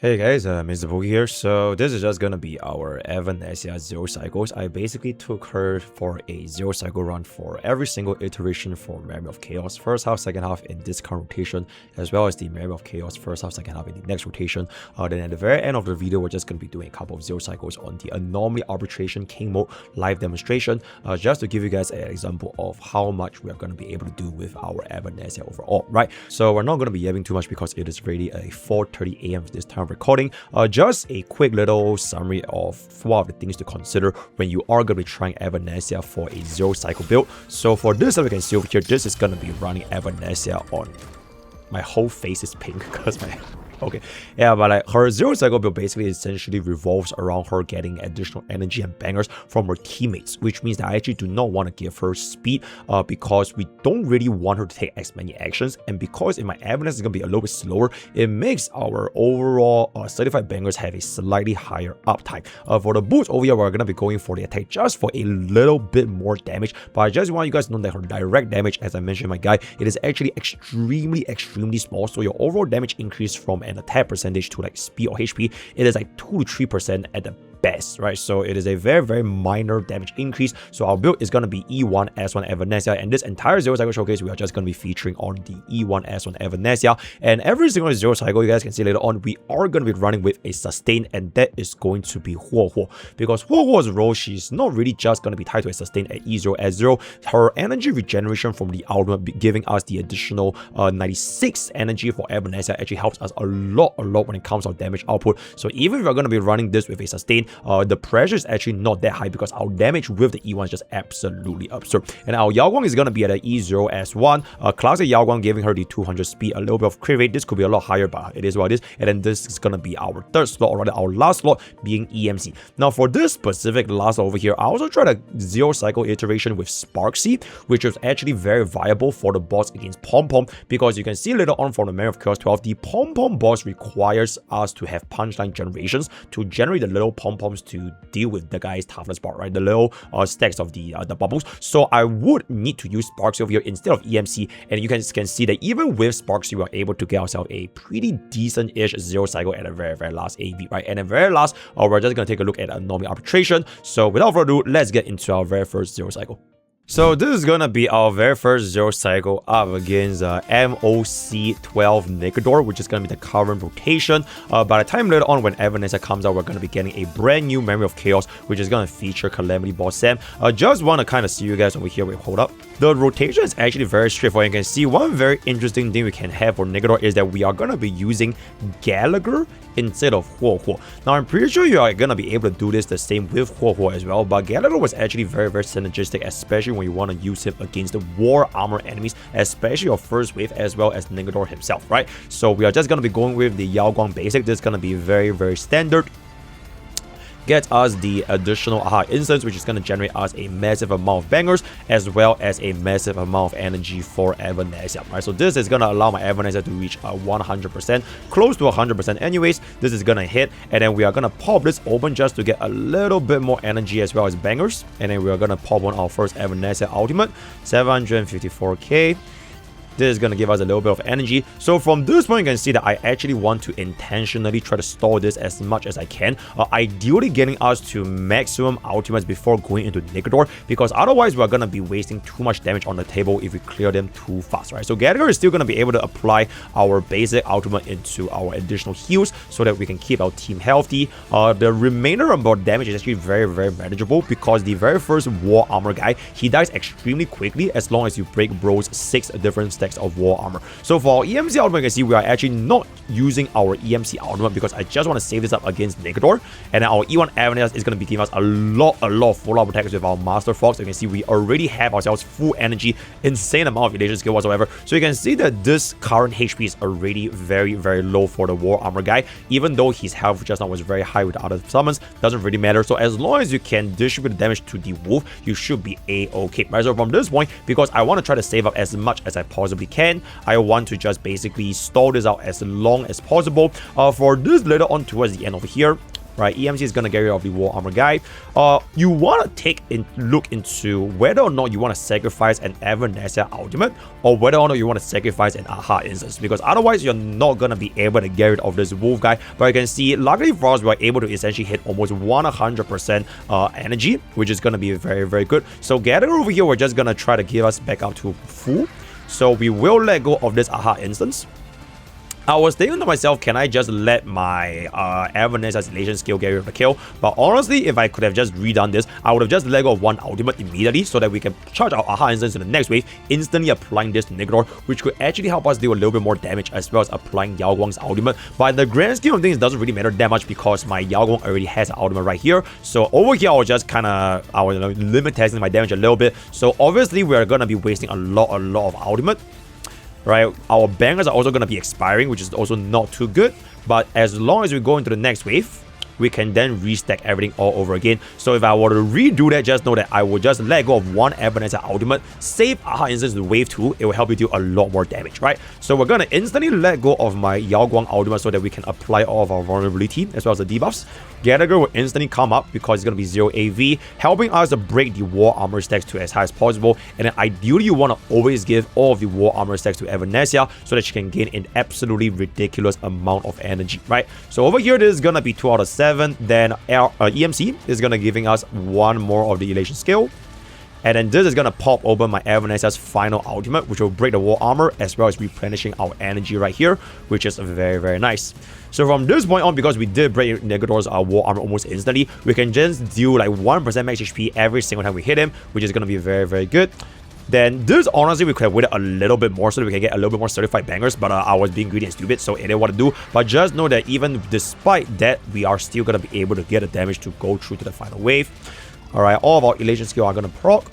Hey guys, MrPokke here. So this is just gonna be our Evanescia 0 cycles. I basically took her for a 0 cycle run for every single iteration for Memory of Chaos, first half, second half in this current rotation, as well as the Memory of Chaos first half, second half in the next rotation. Then at the very end of the video, we're just gonna be doing a couple of 0 cycles on the Anomaly Arbitration King mode live demonstration, just to give you guys an example of how much we are gonna be able to do with our Evanescia overall, right? So we're not gonna be yapping too much because it is already a 4:30 AM this time of recording. Just a quick little summary of what are the things to consider when you are going to be trying Evanescia for a 0 cycle build. So for this, as you can see over here, this is going to be running Evanescia on. My whole face is pink because my... Okay, yeah, but like her 0 cycle build basically essentially revolves around her getting additional energy and bangers from her teammates, which means that I actually do not want to give her speed because we don't really want her to take as many actions, and because if my Evanescia is going to be a little bit slower, it makes our overall certified bangers have a slightly higher uptime. For the boots over here, we're going to be going for the attack just for a little bit more damage, but I just want you guys to know that her direct damage, as I mentioned my guy, it is actually extremely small, so your overall damage increase from an attack percentage to like speed or HP, it is like 2 to 3% at the best, right? So it is a very minor damage increase. So our build is going to be E1 S1 Evanescia, and this entire 0 cycle showcase we are just going to be featuring on the E1 S1 Evanescia. And every single 0 cycle, you guys can see later on, we are going to be running with a sustain, and that is going to be Huo, because Huo's role, she's not really just going to be tied to a sustain at E0 S0. Her energy regeneration from the ultimate giving us the additional 96 energy for Evanescia actually helps us a lot when it comes to damage output. So even if we're going to be running this with a sustain, the pressure is actually not that high because our damage with the E1 is just absolutely absurd. And our Yao Guang is going to be at an E0 S1. Classic Yao Guang giving her the 200 speed, a little bit of crit rate. This could be a lot higher, but it is what it is. And then this is going to be our third slot, or rather our last slot being EMC. Now for this specific last slot over here, I also tried a 0 cycle iteration with Sparksy, which is actually very viable for the boss against Pom-Pom, because you can see later on from the Memory of Chaos 12, the Pom-Pom boss requires us to have punchline generations to generate the little Pom-Poms to deal with the guy's toughness bar, right? The little stacks of the bubbles. So I would need to use Sparksy over here instead of EMC, and you can see that even with Sparksy, we are able to get ourselves a pretty decent-ish 0 cycle at the very last AV, right? And at the very last, we're just going to take a look at Anomaly Arbitration. So without further ado, let's get into our very first 0 cycle. So this is gonna be our very first 0 cycle up against MOC 12 Nikador, which is gonna be the current rotation. By the time later on when Evanescia comes out, we're gonna be getting a brand new Memory of Chaos, which is gonna feature Calamity Boss Sam. Just wanna kind of see you guys over here. Wait, hold up. The rotation is actually very straightforward. You can see one very interesting thing we can have for Nikador is that we are gonna be using Gallagher instead of Huo. Now I'm pretty sure you are gonna be able to do this the same with Huo as well, but Gallagher was actually very synergistic, especially when you want to use him against the war armor enemies, especially your first wave, as well as Nikador himself, right? So we are just going to be going with the Yao Guang basic. This is going to be very standard. Get us the additional Aha instance, which is going to generate us a massive amount of bangers, as well as a massive amount of energy for Evanescia, right? So this is going to allow my Evanescia to reach 100%, close to 100% anyways. This is going to hit, and then we are going to pop this open just to get a little bit more energy as well as bangers. And then we are going to pop on our first Evanescia ultimate, 754k. This is going to give us a little bit of energy. So from this point, you can see that I actually want to intentionally try to stall this as much as I can. Ideally getting us to maximum ultimates before going into Nikador, because otherwise we're going to be wasting too much damage on the table if we clear them too fast, right? So Gallagher is still going to be able to apply our basic ultimate into our additional heals so that we can keep our team healthy. The remainder about damage is actually very manageable, because the very first war armor guy, he dies extremely quickly as long as you break bro's 6 different stacks of war armor. So for our EMC ultimate, you can see we are actually not using our EMC ultimate because I just want to save this up against Nikador. And then our E1 Evanescia is going to be giving us a lot of follow-up attacks with our Master Fox. You can see we already have ourselves full energy, insane amount of elation skill whatsoever. So you can see that this current HP is already very low for the war armor guy, even though his health just now was very high with the other summons. Doesn't really matter. So as long as you can distribute the damage to the wolf, you should be a-okay, right? So from this point, because I want to try to save up as much as I possibly can, I want to just basically stall this out as long as possible. For this later on towards the end over here, right? EMC is gonna get rid of the War Armor guy. You wanna take a look into whether or not you wanna sacrifice an Evanescia ultimate or whether or not you wanna sacrifice an Aha instance, because otherwise you're not gonna be able to get rid of this wolf guy. But you can see, luckily for us, we were able to essentially hit almost 100% energy, which is gonna be very, very good. So Gather over here, we're just gonna try to give us back up to full. So we will let go of this Aha instance. I was thinking to myself, can I just let my Evanescia Isolation skill get rid of the kill? But honestly, if I could have just redone this, I would have just let go of one ultimate immediately so that we can charge our Aha instance in the next wave, instantly applying this to Nikador, which could actually help us deal a little bit more damage as well as applying Yao Guang's ultimate. But in the grand scheme of things, it doesn't really matter that much because my Yao Guang already has an ultimate right here. So over here, I was just limit testing my damage a little bit. So obviously, we are going to be wasting a lot of ultimate. Right, our bangers are also going to be expiring, which is also not too good. But as long as we go into the next wave, we can then restack everything all over again. So if I were to redo that, just know that I will just let go of one Evanescia ultimate, save Aha instance to wave 2. It will help you do a lot more damage, right? So we're gonna instantly let go of my Yao Guang ultimate so that we can apply all of our vulnerability as well as the debuffs. Gather will instantly come up because it's gonna be 0 AV, helping us to break the War Armor stacks to as high as possible. And then ideally, you want to always give all of the War Armor stacks to Evanescia so that she can gain an absolutely ridiculous amount of energy, right? So over here, this is gonna be 2 out of 7. Then EMC is gonna giving us one more of the elation skill. And then this is going to pop open my Evanescia's final ultimate, which will break the War Armor as well as replenishing our energy right here, which is very, very nice. So from this point on, because we did break Nikador's War Armor almost instantly, we can just do like 1% max HP every single time we hit him, which is going to be very, very good. Then this, honestly, we could have waited a little bit more so that we can get a little bit more certified bangers, but I was being greedy and stupid, so it didn't want to do. But just know that even despite that, we are still going to be able to get the damage to go through to the final wave. Alright, all of our elation skill are going to proc.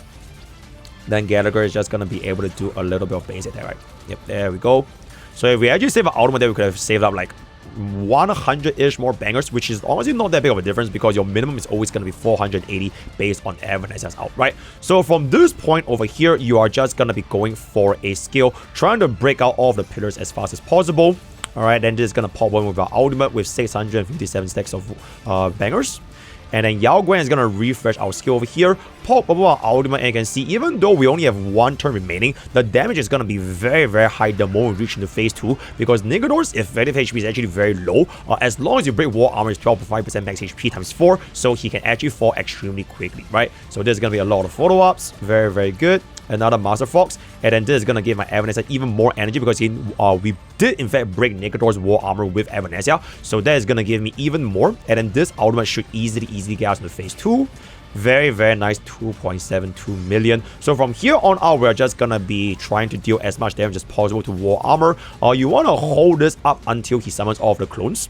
Then Gallagher is just going to be able to do a little bit of base attack, right? Yep, there we go. So if we actually save our ultimate, then we could have saved up like 100-ish more bangers, which is honestly not that big of a difference because your minimum is always going to be 480 based on Evanescia's out, right? So from this point over here, you are just going to be going for a skill, trying to break out all of the pillars as fast as possible. Alright, then this is going to pop one with our ultimate with 657 stacks of bangers. And then Yao Guang is going to refresh our skill over here, pop up our ultimate, and you can see even though we only have 1 turn remaining, the damage is going to be very, very high the moment we reach into phase 2 because Nikador's effective HP is actually very low. As long as you break War Armor, is 12.5% max HP times 4, so he can actually fall extremely quickly, right? So there's going to be a lot of photo ops, very, very good. Another Master Fox, and then this is gonna give my Evanescia even more energy because we did in fact break Nikador's War Armor with Evanescia, so that is gonna give me even more. And then this ultimate should easily get us into phase 2. Very, very nice, 2.72 million. So from here on out, we're just gonna be trying to deal as much damage as possible to War Armor. You wanna hold this up until he summons all of the clones,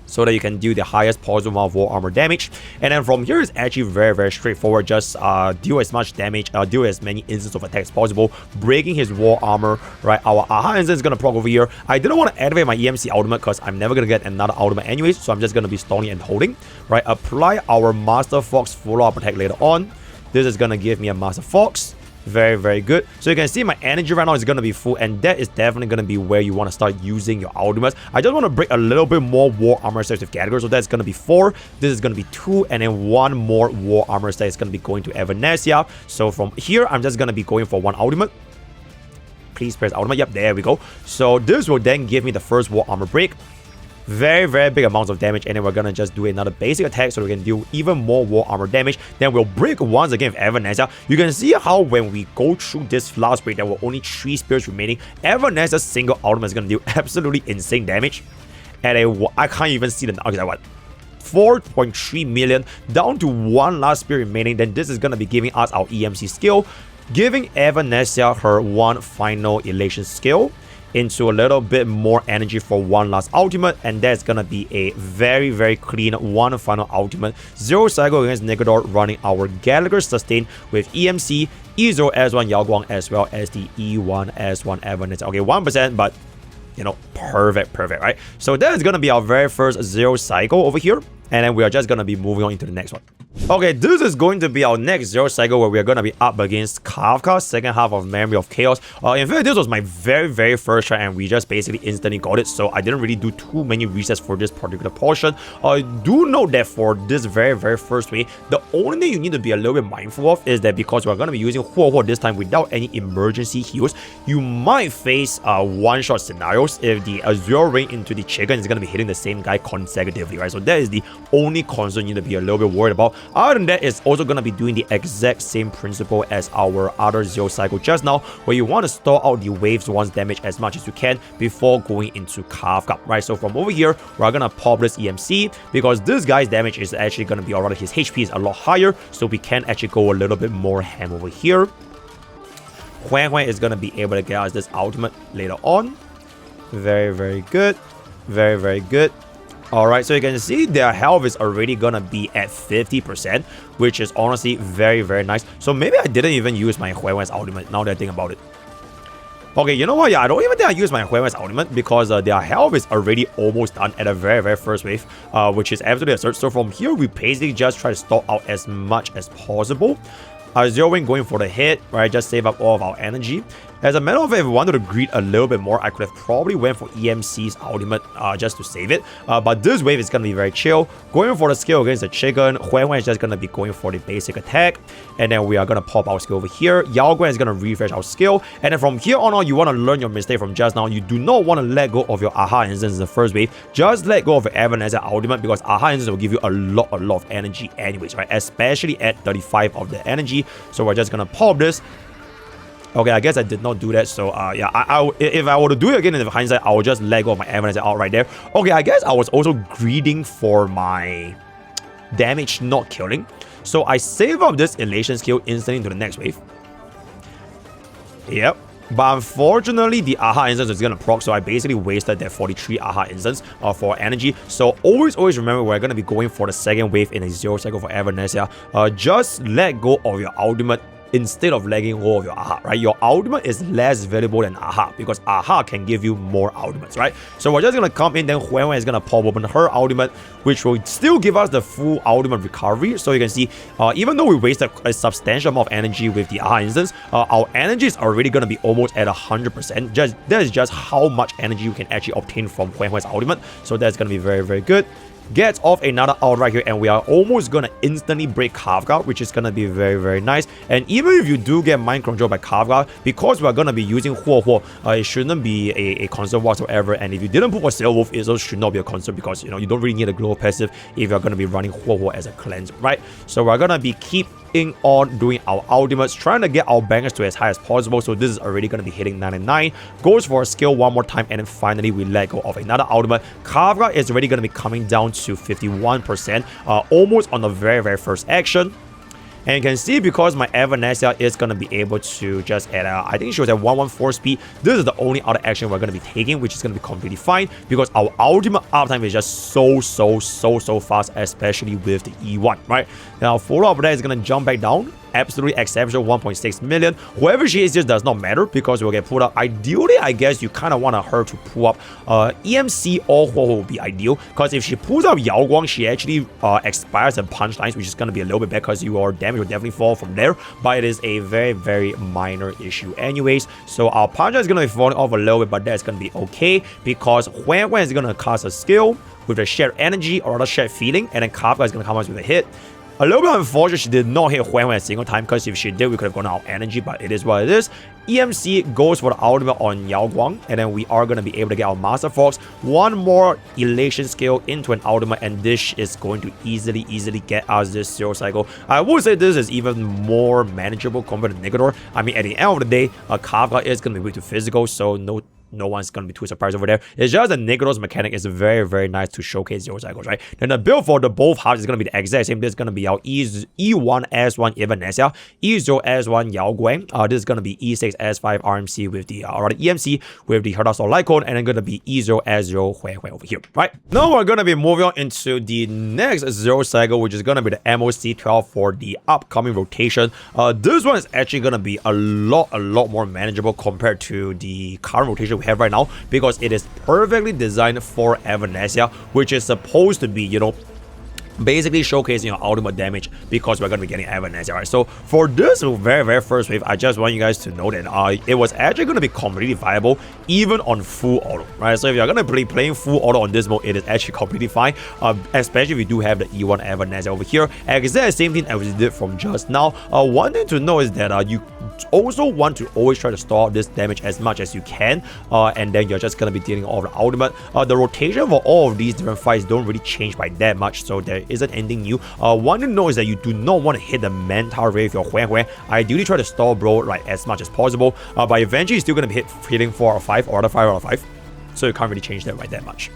so that you can deal the highest possible amount of War Armor damage. And then from here, it's actually very, very straightforward. Just deal as much damage, deal as many instances of attacks as possible, breaking his War Armor, right? Our Aha instance is going to proc over here. I didn't want to activate my EMC ultimate because I'm never going to get another ultimate anyways, so I'm just going to be stalling and holding, right? Apply our Master Fox follow-up attack later on. This is going to give me a Master Fox. Very, very good. So you can see my energy right now is going to be full, and that is definitely going to be where you want to start using your ultimates. I just want to break a little bit more War Armor stacks with Gallagher, so that's going to be 4. This is going to be 2, and then 1 more War Armor stack is going to be going to Evanescia. So from here, I'm just going to be going for 1 ultimate. Please press ultimate. Yep, there we go. So this will then give me the first War Armor break. Very, very big amounts of damage, and then we're gonna just do another basic attack so we can deal even more War Armor damage. Then we'll break once again with Evanescia. You can see how when we go through this last break, there were only 3 spirits remaining. Evanescia's single ultimate is gonna deal absolutely insane damage. And I can't even see the okay, what? 4.3 million down to 1 last spirit remaining. Then this is gonna be giving us our EMC skill, giving Evanescia her 1 final elation skill into a little bit more energy for 1 last ultimate, and that's gonna be a very, very clean 1 final ultimate. 0 cycle against Nikador, running our Gallagher sustain with EMC, E0 S1 Yao Guang, as well as the E1 S1 Evanescia. Okay, 1%, but you know, perfect, right? So that is gonna be our very first 0 cycle over here, and then we are just gonna be moving on into the next one. Okay, this is going to be our next Zero cycle where we're going to be up against Kafka, second half of Memory of Chaos. In fact, this was my very first try and we just basically instantly got it, so I didn't really do too many resets for this particular portion. Do note that for this very first wave, the only thing you need to be a little bit mindful of is that because we're going to be using Huo this time without any emergency heals, you might face one-shot scenarios if the Azure Rain into the Chicken is going to be hitting the same guy consecutively, right? So that is the only concern you need to be a little bit worried about. Other than that, it's also going to be doing the exact same principle as our other Zero cycle just now, where you want to store out the waves once damage as much as you can before going into Kafka, right? So from over here, we're going to pop this EMC because this guy's damage is actually going to be, or rather his HP is a lot higher, so we can actually go a little bit more ham over here. Huang is going to be able to get us this ultimate later on. Very good. Very good. Alright, so you can see their health is already gonna be at 50%, which is honestly very nice. So maybe I didn't even use my Huang's ultimate now that I think about it. Okay, you know what? Yeah, I don't even think I used my Huang's ultimate because their health is already almost done at a very first wave, which is absolutely absurd. So from here, we basically just try to stock out as much as possible. Zero Wing going for the hit, right? Just save up all of our energy. As a matter of fact, if we wanted to greed a little bit more, I could have probably went for EMC's ultimate just to save it. But this wave is going to be very chill. Going for the skill against the Chicken, Huang is just going to be going for the basic attack. And then we are going to pop our skill over here. Yao Guan is going to refresh our skill. And then from here on, you want to learn your mistake from just now. You do not want to let go of your Aha instance in the first wave. Just let go of your Evanescia ultimate because Aha instance will give you a lot of energy anyways, right? Especially at 35 of the energy. So we're just going to pop this. Okay, I guess I did not do that, so yeah, if I were to do it again in hindsight, I would just let go of my Evanescia out right there. Okay, I guess I was also greeding for my damage not killing, so I save up this elation skill instantly into the next wave. Yep. But unfortunately, the Aha instance is going to proc, so I basically wasted that 43 Aha instance for energy. So always remember, we're going to be going for the second wave in a Zero cycle for Evanescia. Just let go of your ultimate instead of letting go of your Aha, right? Your ultimate is less valuable than Aha because Aha can give you more ultimates, right? So we're just going to come in, then Huang is going to pop open her ultimate, which will still give us the full ultimate recovery. So you can see, even though we wasted a substantial amount of energy with the Aha instance, our energy is already going to be almost at 100%. That is just how much energy you can actually obtain from Huang's ultimate. So that's going to be very good. Gets off another out right here, and we are almost gonna instantly break Kafka, which is gonna be very nice. And even if you do get mind control by Kafka, because we are gonna be using Huo, it shouldn't be a concern whatsoever. And if you didn't put for Sail Wolf, it also should not be a concern because you know you don't really need a global passive if you're gonna be running Huo as a cleanse, right? So we're gonna be on doing our ultimates, trying to get our bangers to as high as possible. So this is already going to be hitting 99. Goes for a skill one more time, and then finally we let go of another ultimate. Kafka is already going to be coming down to 51%, almost on the very first action. And you can see because my Evanescia is going to be able to just at, I think she was at 114 speed. This is the only other action we're going to be taking, which is going to be completely fine because our ultimate uptime is just so fast, especially with the E1, right? Now, follow-up that is going to jump back down. Absolutely exceptional 1.6 million. Whoever she is just does not matter because we'll get pulled up. Ideally, I guess you kind of want her to pull up EMC or Huo will be ideal because if she pulls up Yao Guang, she actually expires and punchlines, which is going to be a little bit bad because your damage will definitely fall from there. But it is a very minor issue anyways. So our punch is going to be falling off a little bit, but that's going to be okay because Huang is going to cast a skill with a shared energy or a shared feeling, and then Kafka is going to come out with a hit. A little bit unfortunate she did not hit Huang a single time because if she did, we could have gone out of energy, but it is what it is. EMC goes for the ultimate on Yao Guang, and then we are going to be able to get our Master Fox. One more elation skill into an ultimate, and this is going to easily get us this Zero cycle. I would say this is even more manageable compared to Nikador. I mean, at the end of the day, Kafka is going to be way too physical, so no one's going to be too surprised over there. It's just that Nikador's mechanic is very nice to showcase Zero cycles, right? Then the build for the both halves is going to be the exact same. This is going to be our E1 S1 Evanescia, E0 S1 Yao Guang. This is going to be E6 S5 RMC with the EMC with the Herdasol Lycon, and then going to be E0 S0 Huang over here, right? Now we're going to be moving on into the next Zero cycle, which is going to be the MOC 12 for the upcoming rotation. This one is actually going to be a lot more manageable compared to the current rotation we have right now because it is perfectly designed for Evanescia, which is supposed to be, you know, basically showcasing your ultimate damage because we're going to be getting Evanescia, right? So for this very first wave, I just want you guys to know that it was actually going to be completely viable even on full auto, right? So if you're going to be playing full auto on this mode, it is actually completely fine, especially if you do have the E1 Evanescia over here. Exactly the same thing as we did from just now. One thing to know is that you also want to always try to store this damage as much as you can, and then you're just going to be dealing all the ultimate. The rotation for all of these different fights don't really change by that much, so there isn't anything new. One thing to know is that you do not want to hit the mental rate with your Huan. Ideally try to stall bro like as much as possible, but eventually you're still going to be hitting 4 out of 5 or 5 out of 5, so you can't really change that by that much.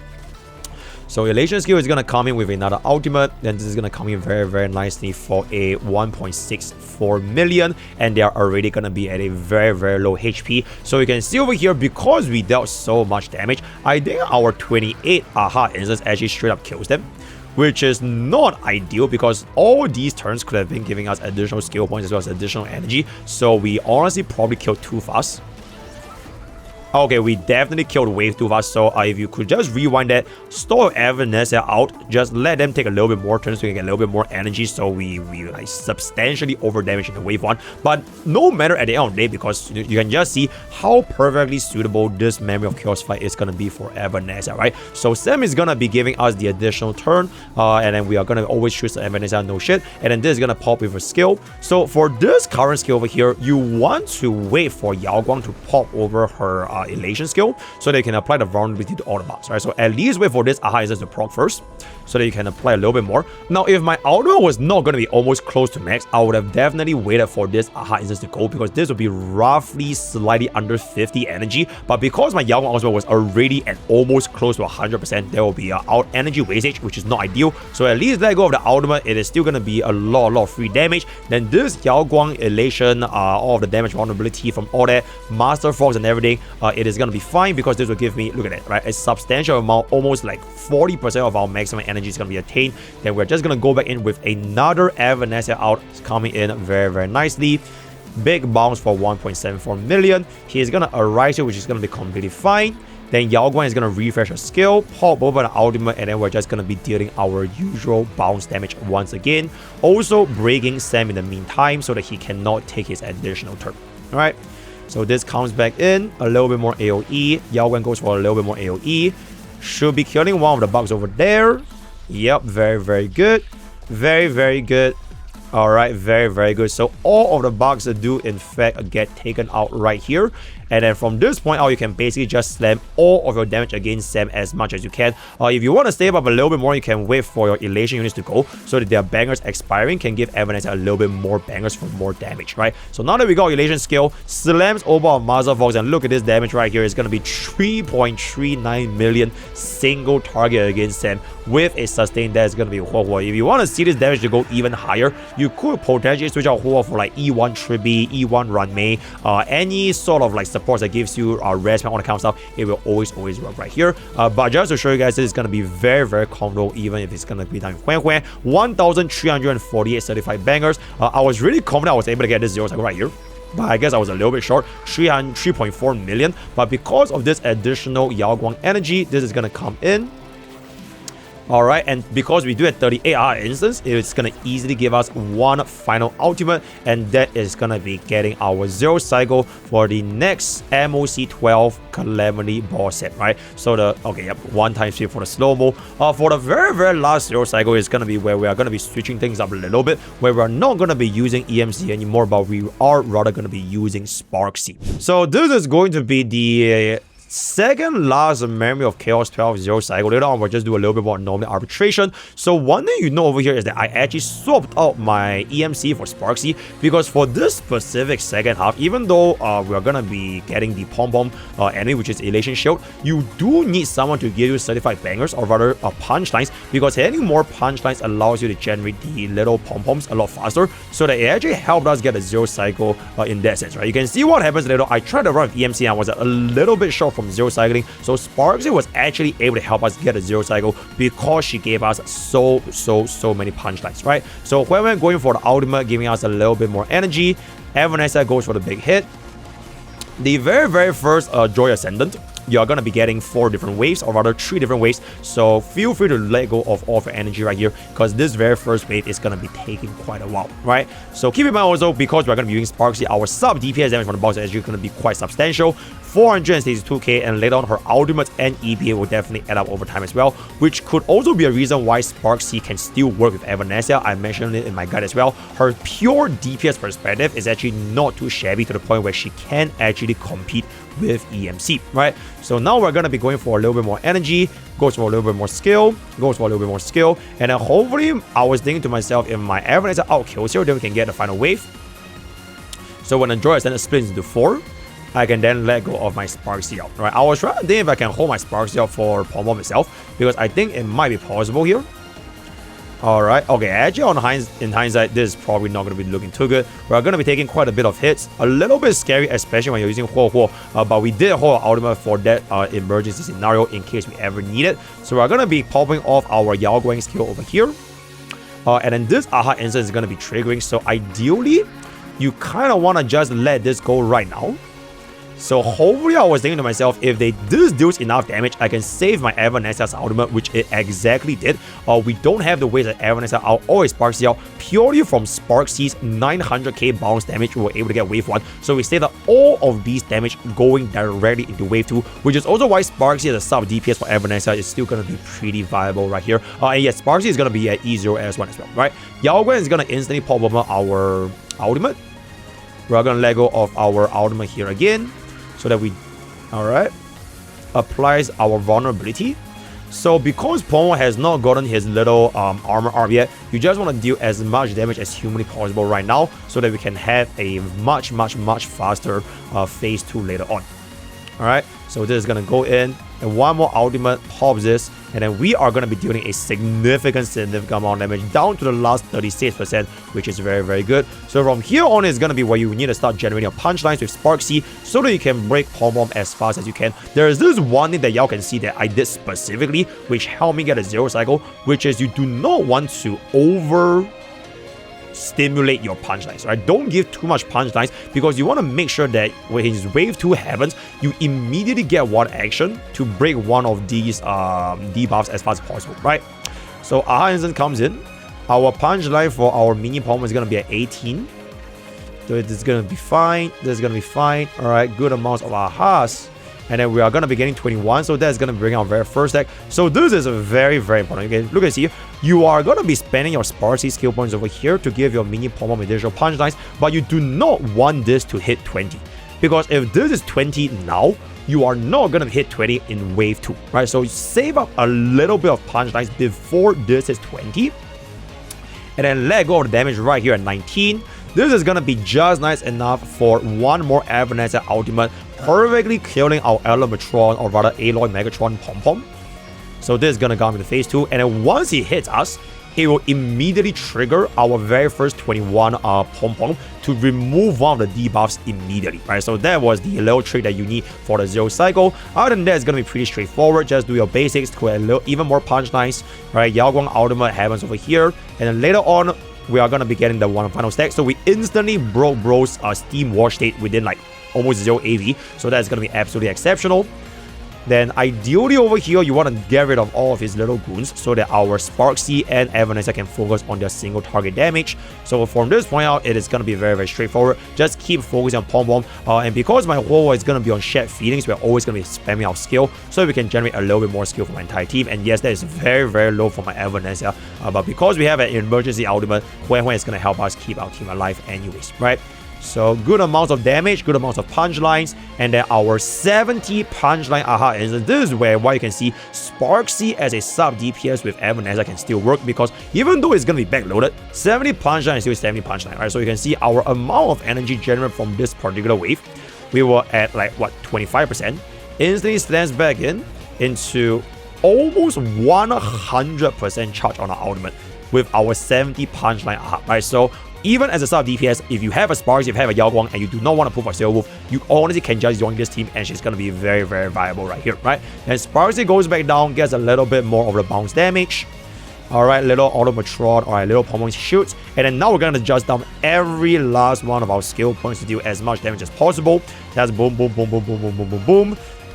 So Elation skill is going to come in with another ultimate, then this is going to come in very nicely for a 1.64 million, and they are already going to be at a very low HP. So you can see over here, because we dealt so much damage, I think our 28 aha instance actually straight up kills them, which is not ideal because all these turns could have been giving us additional skill points as well as additional energy. So we honestly probably killed too fast. Okay, we definitely killed wave too fast, so if you could just rewind that, store Evanescia out, just let them take a little bit more turns so we can get a little bit more energy, so we like substantially over damage in the wave 1. But no matter at the end of the day, because you can just see how perfectly suitable this Memory of Chaos fight is going to be for Evanescia, right? So Sam is going to be giving us the additional turn, and then we are going to always choose the Evanescia, no shit, and then this is going to pop with a skill. So for this current skill over here, you want to wait for Yao Guang to pop over her Elation skill so they can apply the vulnerability to all the bugs, right? So at least wait for this aha instance to proc first so that you can apply a little bit more. Now, if my ultimate was not going to be almost close to max, I would have definitely waited for this aha instance to go, because this would be roughly slightly under 50 energy. But because my Yao Guang ultimate was already at almost close to 100%, there will be out energy wastage, which is not ideal. So at least let go of the ultimate, it is still going to be a lot of free damage. Then this Yao Guang Elation, all of the damage vulnerability from all that, Master Fox and everything, it is going to be fine because this will give me, look at it, right, a substantial amount, almost like 40% of our maximum energy is going to be attained. Then we're just going to go back in with another Evanescia out, coming in very nicely. Big bounce for 1.74 million. He's going to arise here, which is going to be completely fine. Then Yao Guang is going to refresh her skill, pop over the ultimate, and then we're just going to be dealing our usual bounce damage once again. Also breaking Sam in the meantime so that he cannot take his additional turn. Alright, so this comes back in, a little bit more AoE. Yao Guang goes for a little bit more AoE. Should be killing one of the bugs over there. Yep, very good. Very good. Alright, very good. So all of the bugs do in fact get taken out right here. And then from this point out, you can basically just slam all of your damage against Sam as much as you can. If you want to save up a little bit more, you can wait for your Elation units to go so that their bangers expiring can give Evanescia a little bit more bangers for more damage, right? So now that we got Elation skill, slams over our Master Fox, and look at this damage right here. It's going to be 3.39 million single target against Sam with a sustain that is going to be Huo. If you want to see this damage to go even higher, you could potentially switch out Huo for like E1 Tribi, E1 Ranmei, any sort of like supports that gives you res all that kind of stuff. It will always work right here. But just to show you guys, this is going to be very comfortable, even if it's going to be done with Huan. 1,348 certified bangers. I was really confident I was able to get this 0 cycle right here, but I guess I was a little bit short, 3.4 million. But because of this additional Yao Guang energy, this is going to come in. Alright, and because we do have 38 hour instance, it's going to easily give us one final ultimate, and that is going to be getting our 0 cycle for the next MOC 12 Calamity boss set, right? So the, okay, yep, 1x3 for the slow-mo. For the very last 0 cycle is going to be where we are going to be switching things up a little bit, where we're not going to be using EMC anymore, but we are rather going to be using Sparksy. So this is going to be the second last Memory of Chaos 12 0 cycle. Later on, we'll just do a little bit more Anomaly Arbitration. So one thing you know over here is that I actually swapped out my EMC for Sparksy, because for this specific second half, even though we're gonna be getting the Pom-Pom enemy, which is Elation Shield, you do need someone to give you certified bangers, or rather punchlines, because hitting more punchlines allows you to generate the little Pom-Poms a lot faster, so that it actually helped us get a 0 cycle in that sense, right? You can see what happens later. I tried to run with EMC and I was a little bit short from 0 cycling, so Sparksy was actually able to help us get a 0 cycle because she gave us so many punchlines, right? So when we're going for the ultimate, giving us a little bit more energy, Evanescia goes for the big hit. The very first Joy Ascendant, you're gonna be getting 4 different waves, or rather 3 different waves. So feel free to let go of all of your energy right here, because this very first wave is gonna be taking quite a while, right? So keep in mind also, because we're gonna be using Sparksy, our sub DPS damage from the boss is actually gonna be quite substantial. 462k, and later on her ultimate and EPA will definitely add up over time as well, which could also be a reason why Sparksy can still work with Evanescia. I mentioned it in my guide as well. Her pure DPS perspective is actually not too shabby, to the point where she can actually compete with EMC, right? So now we're gonna be going for a little bit more energy, goes for a little bit more skill, and then hopefully I was thinking to myself, if my Evanescia out kills here, then we can get the final wave. So when the draw is then splits into 4, I can then let go of my Sparksy out, right? I was trying to think if I can hold my Sparksy out for Pom-Pom itself, because I think it might be possible here. Alright, okay, actually in hindsight, this is probably not going to be looking too good. We're going to be taking quite a bit of hits, a little bit scary, especially when you're using Huo, but we did hold our ultimate for that emergency scenario in case we ever need it. So we're going to be popping off our Yao Guang skill over here. And then this Aha instant is going to be triggering, so ideally, you kind of want to just let this go right now. So hopefully I was thinking to myself, if this deals enough damage, I can save my Evanescia's ultimate, which it exactly did. We don't have the ways that Evanescia out or Sparksy out. Purely from Sparksy's 900k bounce damage, we were able to get wave 1. So we saved all of these damage going directly into wave 2, which is also why Sparksy as a sub DPS for Evanescia is still going to be pretty viable right here. And yes, Sparksy is going to be at E0 as well right? Yao Guang is going to instantly pop over our ultimate. We're going to let go of our ultimate here again, so that we, alright, applies our vulnerability. So because Pom-Pom has not gotten his little armor up yet, you just want to deal as much damage as humanly possible right now, so that we can have a much faster phase 2 later on. Alright, so this is going to go in, and one more ultimate pops this, and then we are going to be dealing a significant amount of damage down to the last 36%, which is very good. So from here on is going to be where you need to start generating punchlines with Sparksy, so that you can break Pom-Pom as fast as you can. There is this one thing that y'all can see that I did specifically, which helped me get a 0 cycle, which is you do not want to stimulate your punchlines, right? Don't give too much punchlines, because you want to make sure that when his wave 2 happens, you immediately get one action to break one of these debuffs as fast as possible, right? So Aha instant comes in. Our punchline for our mini Pom is going to be at 18. So this is going to be fine. This is going to be fine. All right, good amounts of Ahas. And then we are going to be getting 21, so that's going to bring our very first deck. So this is very important. Okay, look at here. You are going to be spending your Sparksy skill points over here to give your mini Pom-Pom additional punchlines, but you do not want this to hit 20. Because if this is 20 now, you are not going to hit 20 in wave 2, right? So save up a little bit of punchlines before this is 20. And then let go of the damage right here at 19. This is going to be just nice enough for one more Evanescia ultimate, perfectly killing our Elementron, or rather Aloy Megatron Pom-Pom. So this is going to go into phase 2, and then once he hits us, it will immediately trigger our very first 21 Pom-Pom to remove one of the debuffs immediately, right? So that was the little trick that you need for the 0 cycle. Other than that, it's going to be pretty straightforward. Just do your basics to a little even more punchlines, right? Yao Guang ultimate happens over here, and then later on, we are going to be getting the one final stack. So we instantly broke Bro's Steam Wash state within like almost 0 AV. So that's going to be absolutely exceptional. Then ideally over here, you want to get rid of all of his little goons, so that our Sparksy and Evanescia can focus on their single target damage. So from this point out, it is going to be very straightforward. Just keep focusing on Pom-Pom. And because my Huo is going to be on shared feelings, we're always going to be spamming our skill, so we can generate a little bit more skill for my entire team. And yes, that is very low for my Evanescia. But because we have an emergency ultimate, Huan is going to help us keep our team alive anyways, right? So good amounts of damage, good amounts of punchlines, and then our 70 punchline Aha instant. This is where you can see Sparksy as a sub DPS with Evanescia can still work, because even though it's going to be backloaded, 70 punchline is still 70 punchline, right? So you can see our amount of energy generated from this particular wave, we were at like what, 25%, instantly stands back into almost 100% charge on our ultimate with our 70 punchline Aha, right? So even as a sub DPS, if you have a Sparksy, if you have a Yao Guang, and you do not want to pull for Silver Wolf, you honestly can just join this team, and she's going to be very viable right here, right? And Sparksy goes back down, gets a little bit more of the bounce damage. Alright, little Automatron, alright, little Pom-Pom shoots, and then now we're going to just dump every last one of our skill points to deal as much damage as possible. That's boom.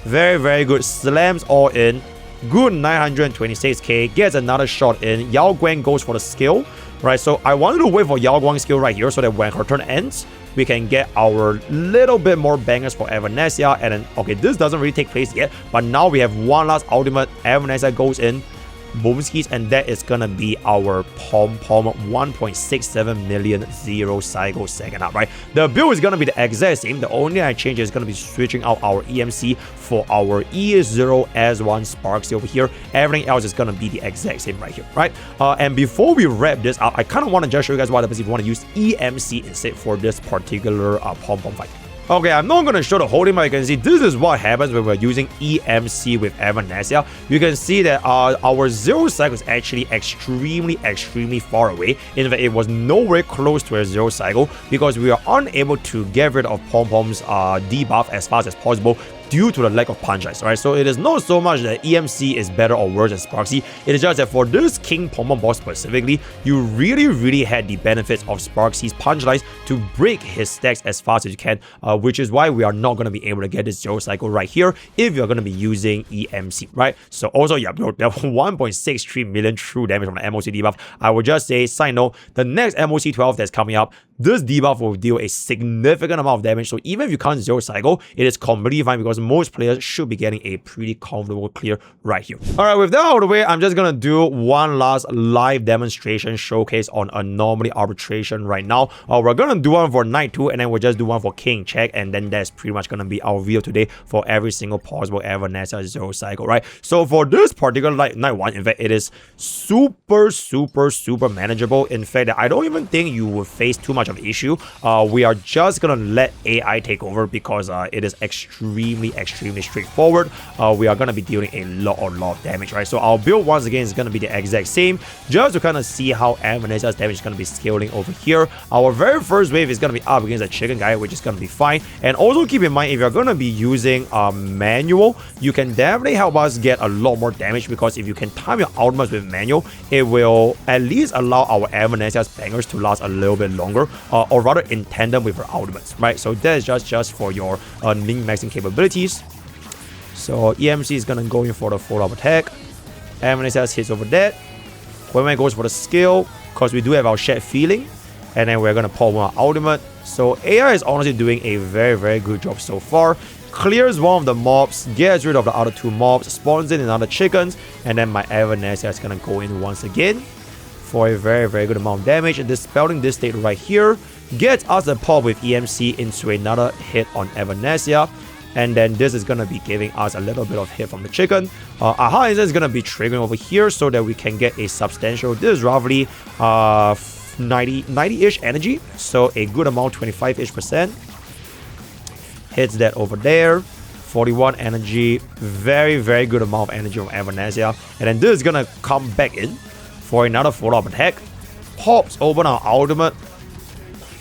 Very, very good. Slams all in. Good 926k. Gets another shot in. Yao Guang goes for the skill. Right, so I wanted to wait for Yao Guang's skill right here so that when her turn ends, we can get our little bit more bangers for Evanescia. And then, okay, this doesn't really take place yet, but now we have one last ultimate. Evanescia goes in. Boomskis, and that is gonna be our Pom-Pom 1.67 million 0 cycle second up, right? The build is gonna be the exact same. The only change is gonna be switching out our EMC for our E0S1 Sparks over here. Everything else is gonna be the exact same right here, right? And before we wrap this up, I kind of want to just show you guys what happens if you want to use EMC instead for this particular Pom-Pom fight. Okay, I'm not going to show the whole thing, but you can see this is what happens when we're using EMC with Evanescia. You can see that our 0 cycle is actually extremely far away. In fact, it was nowhere close to a 0 cycle because we are unable to get rid of Pom-Pom's debuff as fast as possible due to the lack of punch dice, right? So it is not so much that EMC is better or worse than Sparksy. It is just that for this King Pom-Pom boss specifically, you really had the benefits of Sparksy's punch dice to break his stacks as fast as you can, which is why we are not going to be able to get this 0 cycle right here if you're going to be using EMC, right? So also, yeah, there 1.63 million true damage from the MOC debuff. I would just say, side note, the next MOC 12 that's coming up, this debuff will deal a significant amount of damage. So even if you can't 0 cycle, it is completely fine because most players should be getting a pretty comfortable clear right here. Alright, with that out of the way, I'm just gonna do one last live demonstration showcase on Anomaly Arbitration right now. We're gonna do one for Night 2 and then we'll just do one for King Check, and then that's pretty much gonna be our video today for every single possible Evanescia 0 cycle, right? So for this particular Night 1, in fact, it is super manageable. In fact, I don't even think you will face too much of an issue. We are just gonna let AI take over because it is extremely straightforward. We are gonna be dealing a lot of damage, right? So our build once again is gonna be the exact same, just to kind of see how Evanescia's damage is gonna be scaling over here. Our very first wave is gonna be up against a chicken guy, which is gonna be fine. And also keep in mind, if you're gonna be using manual, you can definitely help us get a lot more damage, because if you can time your ultimates with manual, it will at least allow our Evanescia's bangers to last a little bit longer, or rather in tandem with her ultimates, right? So that is just for your min-maxing capabilities. So EMC is gonna go in for the follow-up attack. Evanescia hits over that. When goes for the skill, because we do have our shared feeling, and then we're gonna pull one ultimate. So AI is honestly doing a very good job so far. Clears one of the mobs, gets rid of the other 2 mobs, spawns in another chickens, and then my Evanescia is gonna go in once again for a very good amount of damage. And dispelling this state right here gets us a pop with EMC into another hit on Evanescia. And then this is gonna be giving us a little bit of hit from the chicken. Aha is gonna be triggering over here so that we can get a substantial, this is roughly 90-ish energy, so a good amount, 25-ish%. Hits that over there. 41 energy, very good amount of energy from Evanescia. And then this is gonna come back in for another follow-up attack. Pops open our ultimate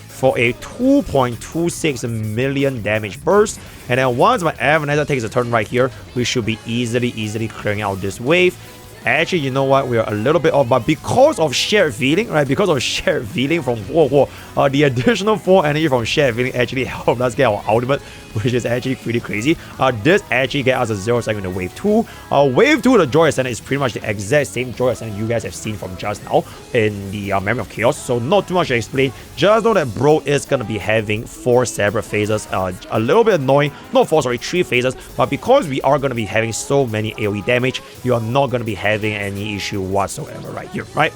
for a 2.26 million damage burst. And then once my Evanescia takes a turn right here, we should be easily clearing out this wave. Actually, you know what? We are a little bit off, but because of shared feeling, right? Because of shared feeling from the additional 4 energy from shared feeling actually helped us get our ultimate, which is actually pretty crazy. This actually get us a 0 cycle in the wave 2. Wave 2, the Joy Ascendant is pretty much the exact same Joy Ascendant you guys have seen from just now in the Memory of Chaos. So not too much to explain. Just know that bro is gonna be having 4 separate phases. A little bit annoying. Not 4, sorry, 3 phases. But because we are gonna be having so many AoE damage, you are not gonna be having any issue whatsoever right here, right?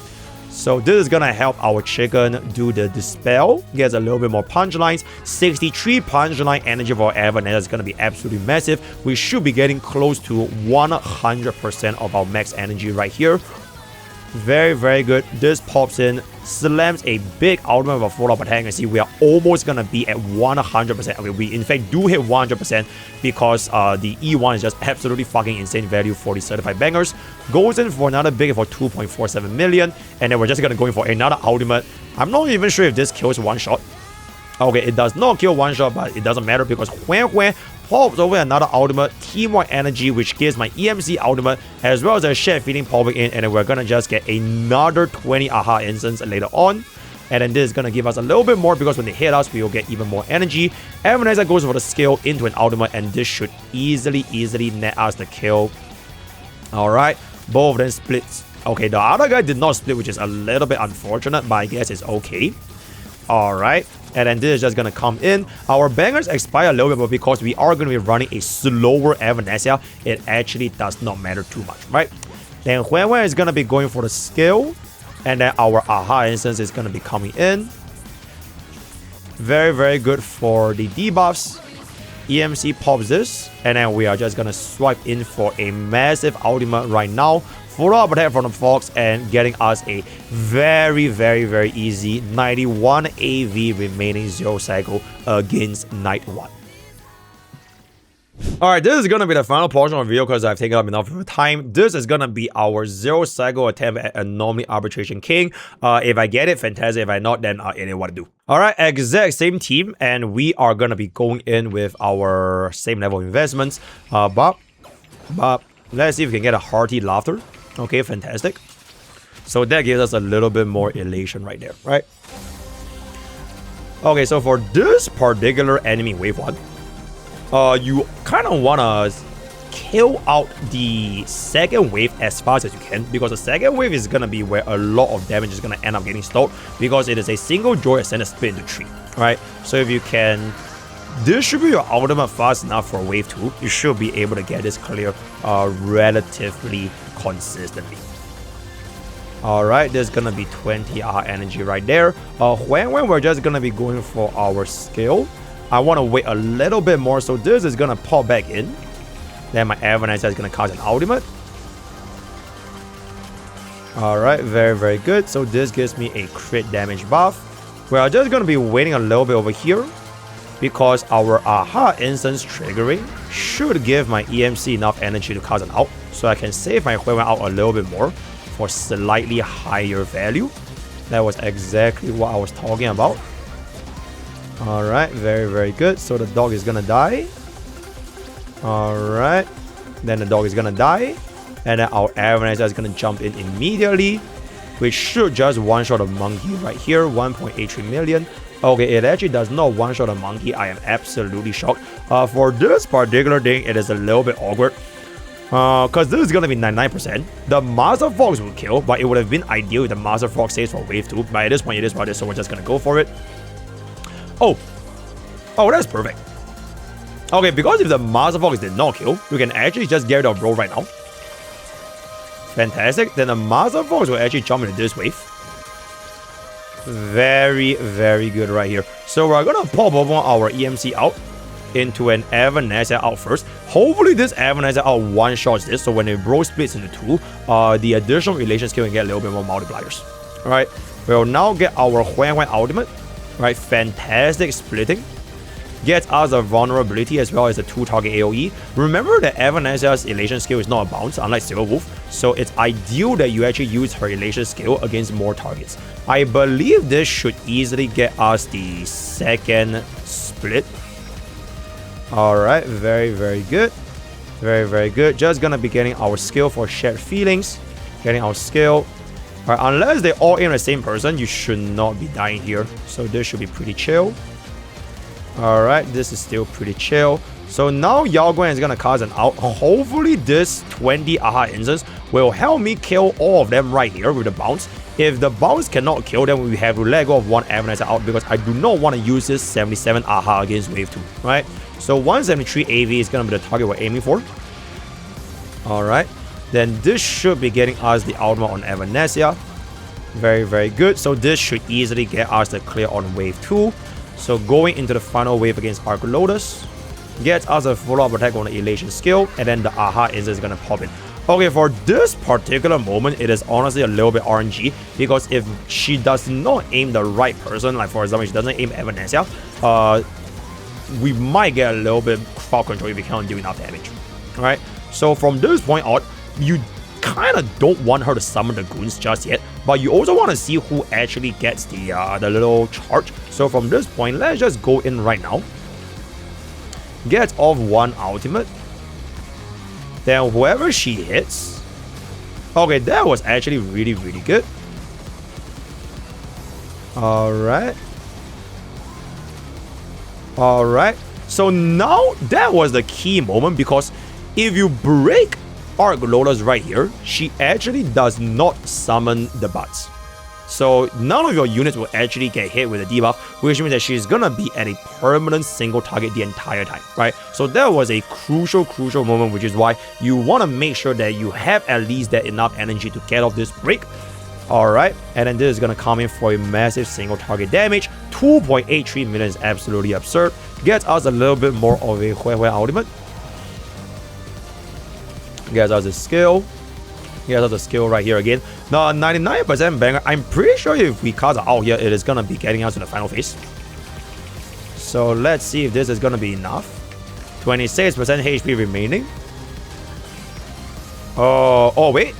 So this is gonna help our chicken do the dispel, gets a little bit more punch lines. 63 punch line energy for Evanescia is gonna be absolutely massive. We should be getting close to 100% of our max energy right here. Very good. This pops in, slams a big ultimate of a follow-up attack, and see we are almost gonna be at 100%. Okay, we in fact do hit 100% because the E1 is just absolutely fucking insane value for the certified bangers. Goes in for another big for 2.47 million, and then we're just gonna go in for another ultimate. I'm not even sure if this kills one shot. Okay, it does not kill one shot, but it doesn't matter because when pops over another ultimate, teamwork energy, which gives my EMC ultimate, as well as a shared feeling popping in, and then we're gonna just get another 20 aha instance later on. And then this is gonna give us a little bit more because when they hit us, we will get even more energy. Evanescia goes for the skill into an ultimate, and this should easily net us the kill. Alright, both of them splits. Okay, the other guy did not split, which is a little bit unfortunate, but I guess it's okay. Alright, and then this is just gonna come in. Our bangers expire a little bit, but because we are gonna be running a slower Evanescia, it actually does not matter too much, right? Then Huan is gonna be going for the skill, and then our Aha instance is gonna be coming in. Very good for the debuffs. EMC pops this, and then we are just gonna swipe in for a massive ultimate right now. Full up attack from the Fox and getting us a very easy 91 AV remaining 0 cycle against Night 1. Alright, this is gonna be the final portion of the video because I've taken up enough of your time. This is gonna be our 0 cycle attempt at Anomaly Arbitration King. If I get it, fantastic. If I not, then it is what to do. Alright, exact same team, and we are gonna be going in with our same level of investments. But let's see if we can get a hearty laughter. Okay, fantastic. So that gives us a little bit more elation right there, right? Okay, so for this particular enemy wave 1, you kind of want to kill out the second wave as fast as you can, because the second wave is going to be where a lot of damage is going to end up getting stored, because it is a single joy ascended split into 3, right? So if you can distribute your ultimate fast enough for wave 2, you should be able to get this clear relatively consistently. Alright, there's gonna be 20 energy right there. When we're just gonna be going for our skill, I want to wait a little bit more, so this is gonna pop back in. Then my Evanescia is gonna cast an ultimate. Alright, very good. So this gives me a crit damage buff. We are just gonna be waiting a little bit over here, because our Aha instance triggering should give my EMC enough energy to cast an out, so I can save my Huan out a little bit more for slightly higher value. That was exactly what I was talking about. Alright, very good. So the dog is gonna die. Alright, then the dog is gonna die, and then our Evanescia is gonna jump in immediately, which should just one-shot a monkey right here. 1.83 million. Okay, it actually does not one-shot a monkey. I am absolutely shocked. For this particular thing, it is a little bit awkward. Because this is going to be 99%. The Master Fox will kill, but it would have been ideal if the Master Fox stays for wave 2. But at this point, it is what it is, so we're just going to go for it. Oh, that's perfect. Okay, because if the Master Fox did not kill, we can actually just get rid of Bro right now. Fantastic. Then the Master Fox will actually jump into this wave. Very good right here. So we're gonna pop over our EMC out into an Evanescia out first. Hopefully this Evanescia out one-shots this, so when the Bro splits into 2, the additional relation skill can get a little bit more multipliers. Alright, we'll now get our Huan ultimate. Right, fantastic splitting. Gets us a vulnerability as well as a 2-target AoE. Remember that Evanescia's elation skill is not a bounce, unlike Silver Wolf, so it's ideal that you actually use her elation skill against more targets. I believe this should easily get us the second split. Alright, very good. Very good. Just gonna be getting our skill for shared feelings. Getting our skill. Alright, unless they all aim at the same person, you should not be dying here. So this should be pretty chill. Alright, this is still pretty chill. So now Yao Guan is gonna cast an out. Hopefully this 20 Aha instance will help me kill all of them right here with the bounce. If the bounce cannot kill them, we have to let go of one Evanescia out, because I do not want to use this 77 Aha against wave 2, right? So 173 AV is gonna be the target we're aiming for. Alright, then this should be getting us the ultimate on Evanescia. Very good. So this should easily get us the clear on wave 2. So going into the final wave against Arc Lotus gets us a follow-up attack on the elation skill, and then the Aha is gonna pop in. Okay, for this particular moment, it is honestly a little bit RNG, because if she does not aim the right person, like for example, she doesn't aim Evanescia, we might get a little bit crowd control if we cannot do enough damage. Alright, so from this point on, you kind of don't want her to summon the goons just yet, but you also want to see who actually gets the little charge. So from this point, let's just go in right now. Get off one ultimate. Then whoever she hits. Okay, that was actually really good. Alright. Alright. So now that was the key moment, because if you break Arc Lotus right here, she actually does not summon the butts. So none of your units will actually get hit with a debuff, which means that she's gonna be at a permanent single target the entire time, right? So that was a crucial moment, which is why you want to make sure that you have at least that enough energy to get off this break. Alright, and then this is gonna come in for a massive single target damage. 2.83 million is absolutely absurd. Gets us a little bit more of a Hui ultimate. Gets us a skill. Gets us a skill right here again. Now 99% banger. I'm pretty sure if we cast out here, it is gonna be getting us to the final phase. So let's see if this is gonna be enough. 26% HP remaining. Oh wait.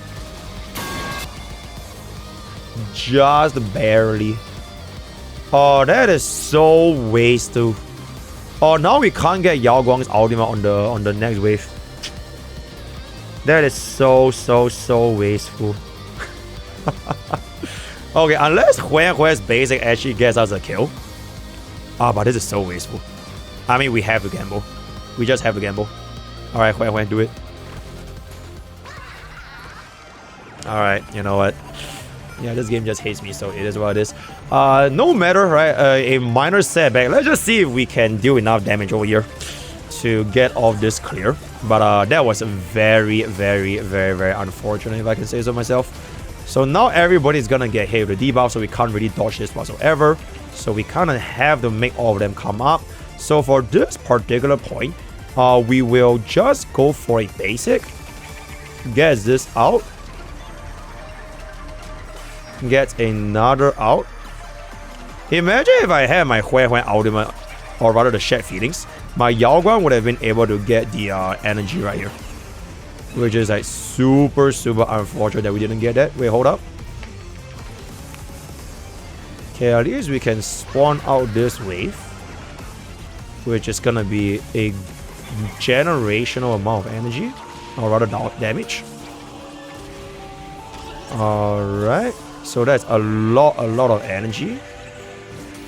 Just barely. Oh, that is so wasteful. Oh, now we can't get Yao Guang's ultimate on the next wave. That is so wasteful. Okay, unless Hui's basic actually gets us a kill. Ah, but this is so wasteful. I mean, we have to gamble. We just have to gamble. Alright, Hui, do it. Alright, you know what? Yeah, this game just hates me, so it is what it is. No matter, right? A minor setback. Let's just see if we can do enough damage over here to get off this clear. But that was very unfortunate, if I can say so myself. So now everybody's gonna get hit with the debuff, so we can't really dodge this whatsoever. So we kind of have to make all of them come up. So for this particular point, we will just go for a basic. Gets this out. Gets another out. Imagine if I had my Hui ultimate, or rather the Shed Feelings, my Yao Guang would have been able to get the energy right here. Which is like super unfortunate that we didn't get that. Wait, hold up. Okay, at least we can spawn out this wave, which is gonna be a generational amount of energy, or rather damage. Alright. So that's a lot of energy.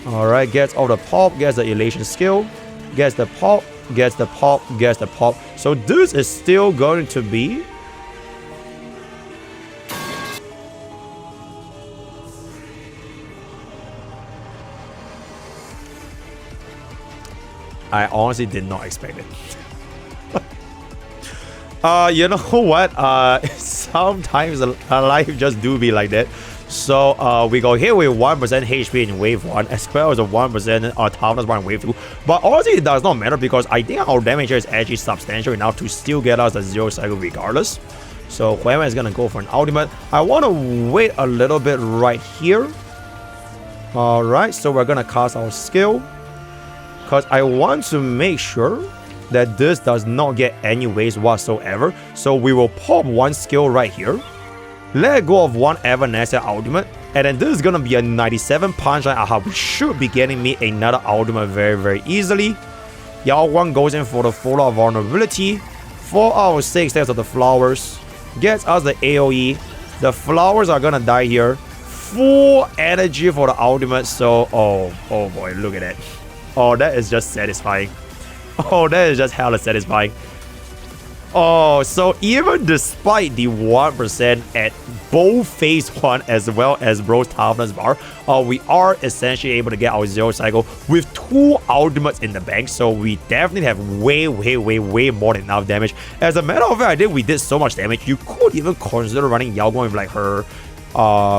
Alright, gets all the pop, gets the elation skill, gets the pop, gets the pop, gets the pop. So this is still going to be I honestly did not expect it. You know what? Sometimes life just do be like that. So we go here with 1% HP in wave 1, as well as a 1% toughness bar in wave 2. But honestly, it does not matter, because I think our damage here is actually substantial enough to still get us a 0 cycle regardless. So Hui is gonna go for an ultimate. I want to wait a little bit right here. Alright, so we're gonna cast our skill, because I want to make sure that this does not get any waste whatsoever. So we will pop one skill right here. Let go of one Evanescia ultimate, and then this is gonna be a 97 punchline aha, which should be getting me another ultimate very easily. Yao Guang goes in for the full of vulnerability. 4 out of 6 stacks of the flowers. Gets us the AoE. The flowers are gonna die here. Full energy for the ultimate, so oh boy, look at that. Oh, that is just satisfying. Oh, that is just hella satisfying. Oh, so even despite the 1% at both phase 1 as well as Bro's toughness bar, we are essentially able to get our 0 cycle with 2 ultimates in the bank. So we definitely have way more than enough damage. As a matter of fact, I think we did so much damage, you could even consider running Yao Guang with like her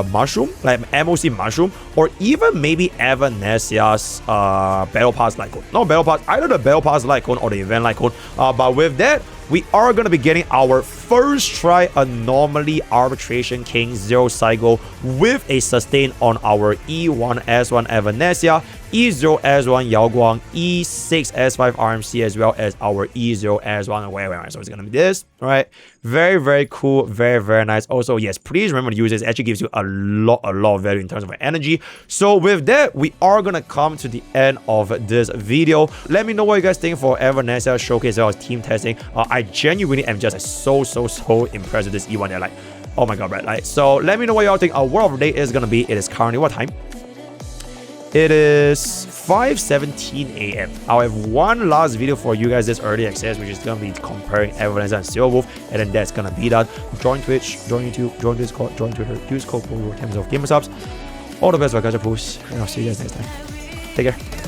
mushroom, like MOC mushroom, or even maybe Evanescia's battle pass light cone. Not battle pass, either the battle pass light cone or the event light cone. But with that, we are going to be getting our first try Anomaly Arbitration King 0 cycle with a sustain on our E1S1 Evanescia, E0S1 Yao Guang, E6S5 RMC, as well as our E0S1 Wei. So it's going to be this, right? Very cool, very nice. Also, yes, please remember to use this. It actually gives you a lot of value in terms of energy. So with that, we are going to come to the end of this video. Let me know what you guys think for Evanescia Showcase as well as team testing. I genuinely am just so impressed with this E1 there. Like, oh my god, right? Like, so let me know what y'all think. Our word of the day is going to be, it is currently what time? It is 5:17 a.m. I'll have one last video for you guys this early access, which is gonna be comparing Evanescia and Steelwolf, and then that's gonna be that. Join Twitch, join YouTube, join Discord, join Twitter, use code for 10% of gamer subs. All the best for Gacha Pools, and I'll see you guys next time. Take care.